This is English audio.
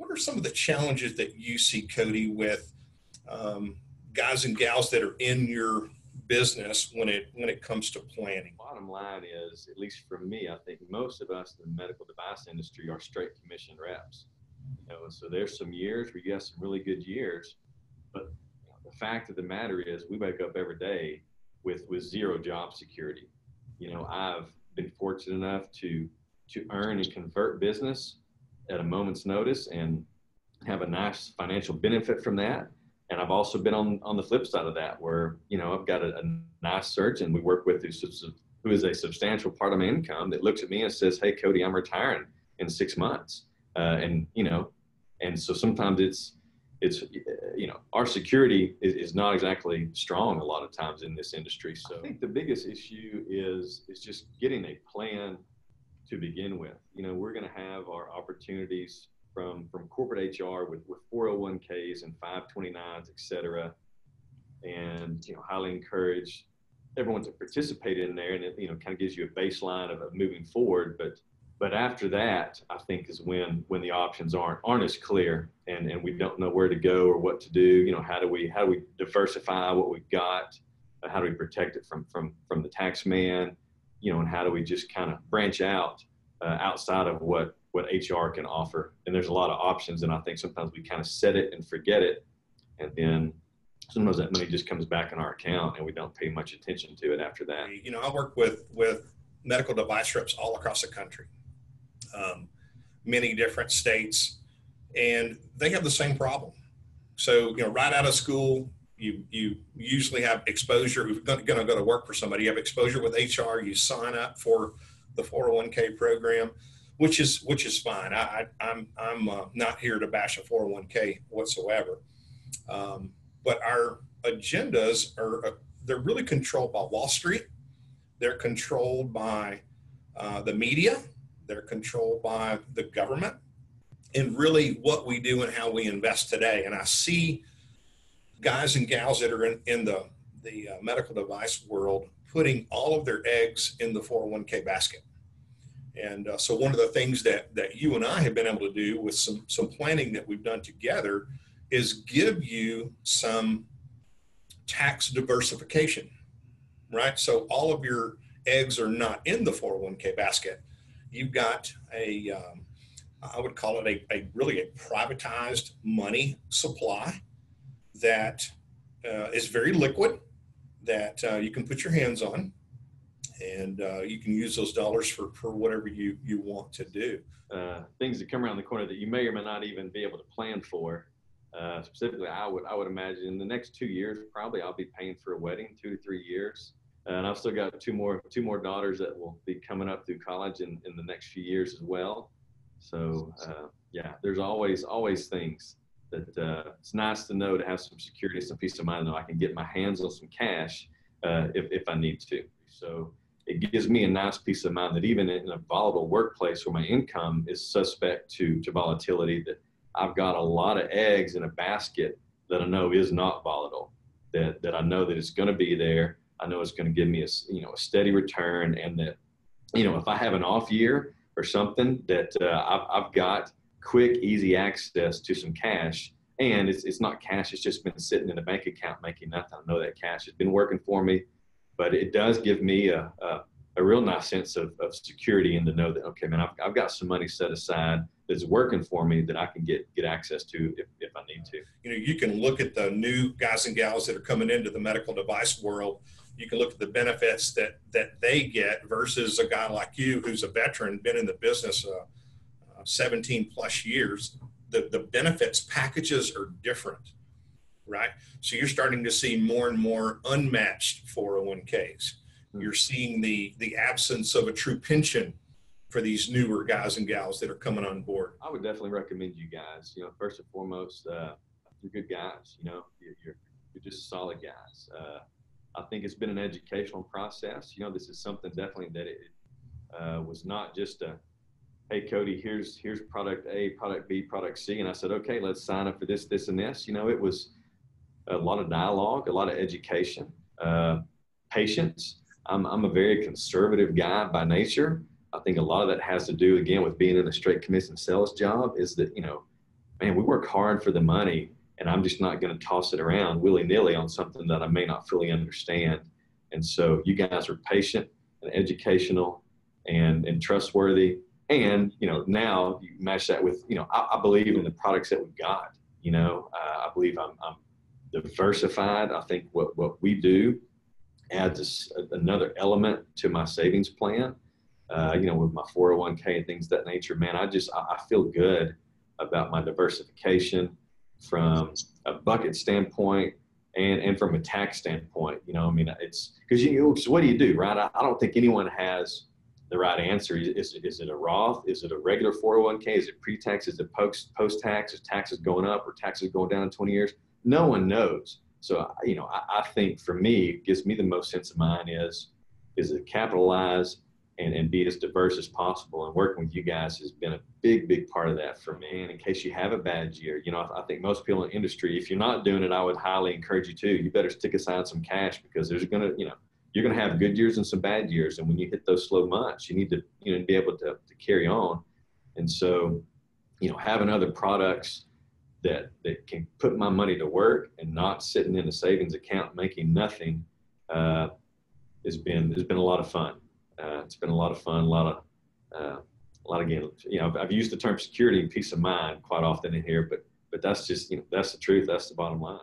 what are some of the challenges that you see, Cody, with guys and gals that are in your business when it comes to planning? Bottom line is, at least for me, I think most of us in the medical device industry are straight commission reps. So there's some years where you have some really good years, but the fact of the matter is we wake up every day with zero job security. I've been fortunate enough to earn and convert business at a moment's notice and have a nice financial benefit from that. And I've also been on the flip side of that, where I've got a nice surgeon we work with who is a substantial part of my income that looks at me and says, "Hey, Cody, I'm retiring in 6 months," and so sometimes it's our security is not exactly strong a lot of times in this industry. So I think the biggest issue is just getting a plan to begin with. We're going to have our opportunities from corporate HR with 401ks and 529s, et cetera. And, highly encourage everyone to participate in there. And it, kind of gives you a baseline of moving forward. But after that, I think is when the options aren't as clear and we don't know where to go or what to do. How do we diversify what we've got? How do we protect it from the tax man? And how do we just kind of branch out outside of what HR can offer? And there's a lot of options, and I think sometimes we kind of set it and forget it, and then sometimes that money just comes back in our account and we don't pay much attention to it after that. I work with medical device reps all across the country, many different states, and they have the same problem. So, right out of school, you usually have exposure. If you're going to go to work for somebody, you have exposure with HR. You sign up for the 401k program, which is fine. I'm not here to bash a 401k whatsoever. But our agendas they're really controlled by Wall Street. They're controlled by the media. They're controlled by the government, and really what we do and how we invest today. And I see guys and gals that are in the medical device world putting all of their eggs in the 401k basket. And so one of the things that you and I have been able to do with some planning that we've done together is give you some tax diversification, right? So all of your eggs are not in the 401k basket. You've got I would call it a really privatized money supply that is very liquid, that you can put your hands on, and you can use those dollars for whatever you want to do. Things that come around the corner that you may or may not even be able to plan for. Specifically, I would imagine in the next 2 years, probably I'll be paying for a wedding, 2 to 3 years. And I've still got two more daughters that will be coming up through college in the next few years as well. So there's always things that it's nice to know, to have some security, some peace of mind, that I can get my hands on some cash if I need to. So it gives me a nice peace of mind that even in a volatile workplace where my income is suspect to volatility, that I've got a lot of eggs in a basket that I know is not volatile, that I know that it's going to be there. I know it's going to give me a steady return, and that, if I have an off year or something, that I've got quick, easy access to some cash. And it's not cash, it's just been sitting in a bank account making nothing. I know that cash has been working for me, but it does give me a real nice sense of security, and to know that, okay, man, I've got some money set aside that's working for me that I can get access to if I need to. You can look at the new guys and gals that are coming into the medical device world. You can look at the benefits that they get versus a guy like you who's a veteran, been in the business 17 plus years. The benefits packages are different, right? So you're starting to see more and more unmatched 401ks. You're seeing the absence of a true pension for these newer guys and gals that are coming on board. I would definitely recommend you guys. First and foremost, you're good guys. You're just solid guys. I think it's been an educational process. This is something definitely that it was not just a, hey, Cody, here's product A, product B, product C. And I said, okay, let's sign up for this, this, and this. It was a lot of dialogue, a lot of education, patience. I'm a very conservative guy by nature. I think a lot of that has to do, again, with being in a straight commission sales job, is that, man, we work hard for the money, and I'm just not going to toss it around willy-nilly on something that I may not fully understand. And so you guys are patient and educational and trustworthy. And, now you match that with, I believe in the products that we've got. I believe I'm diversified. I think what we do adds another element to my savings plan. With my 401k and things of that nature, man, I feel good about my diversification from a bucket standpoint and from a tax standpoint. It's because so what do you do, right? I don't think anyone has the right answer. Is it a Roth? Is it a regular 401k? Is it pre-tax? Is it post-tax? Is taxes going up or taxes going down in 20 years? No one knows. So, I think for me, it gives me the most sense of mind is it capitalize and be as diverse as possible. And working with you guys has been a big, big part of that for me. And in case you have a bad year, I think most people in the industry, if you're not doing it, I would highly encourage you to. You better stick aside some cash, because you're going to have good years and some bad years. And when you hit those slow months, you need to, be able to carry on. And so, having other products that can put my money to work and not sitting in a savings account making nothing has been a lot of fun. It's been a lot of fun, a lot of again, I've used the term security and peace of mind quite often in here, but that's just, that's the truth. That's the bottom line.